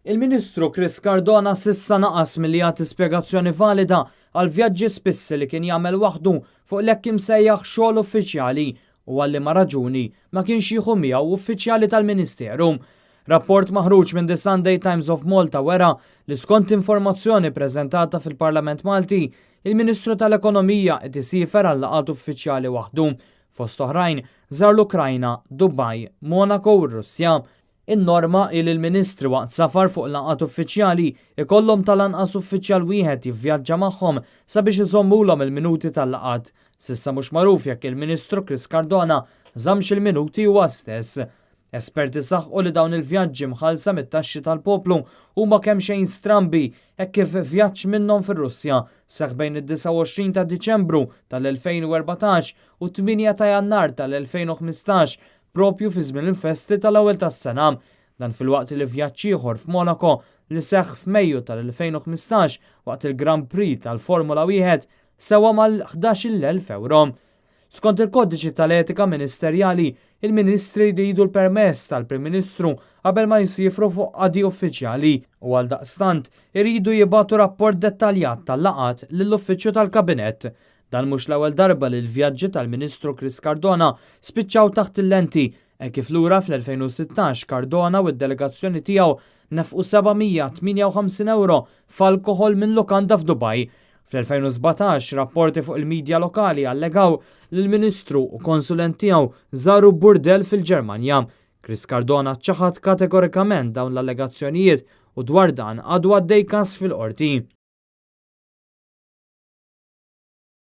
Il-Ministru Chris Cardona sissa naqas milli jagħti spjegazzjoni valida għal vjaġġi spissi li kien jagħmel waħdu fuq l-hekk imsejjaħ xogħol uffiċjali u għalli ma raġuni ma kienx jieħu miegħu uffiċjali tal-Ministeru. Rapport maħruġ minn The Sunday Times of Malta wera li skont informazzjoni preżentata fil-Parlament Malti, il-Ministru tal-Ekonomija qed isifer għal laqgħat uffiċjali waħdu. Fost oħrajn żar l-Ukrajna, Dubai, Monaco u Russja. In-norma il-Ministri waqt safar fuq laqgħat uffiċjali ikollhom tal-anqas uffiċjal wieħed jivvjaġġa magħhom sabiex iżommulhom il-minuti tal-laqgħat. S'issa mhux magħruf jekk il-Ministru Chris Cardona żammx il-minuti huwa stess. Esperti saħħu li dawn il-vjaġġi mħallsa mit-taxxi tal-poplu huma kemm xejn strambi hekk kif vjaġġ minnhom fir-Russja seħħ bejn id-29 ta' Diċembru tal-2014 u 8 ta' Jannar tal-2015 propju fi żmien il-festi tal-ewwel tas-sena. Dan fil-waqt li vjaġġ ieħor f'Monaco li seħħ f'Mejju tal-2015 waqt il-Grand Prix tal-Formula 1 sewa mal-11,000 euro. Skont il-kodiċi tal-etika ministerjali, il-Ministri jridu l-permess tal-Prim Ministru qabel ma jsifru fuq qadi uffiċjali u għal daqstant iridu jibgħatu rapport dettaljat tal-laqat lill-Uffiċċju tal-Kabinett. Dan mhux l-ewwel darba li l-vjaġġi tal-Ministru Chris Cardona spiċċaw taħt il-lenti kif lura fl-2016 Cardona u d-delegazzjoni tiegħu nefqu 758 euro f'alkoħol minn lukanda f'Dubai. Fl-2017 rapporti fuq il-medja lokali allegaw li l-Ministru u konsulent tiegħu żaru burdel fil-Ġermanja. Chris Cardona ċaħad kategorikament dawn l-allegazzjonijiet u dwar dan għadu għaddej każ fil-qorti.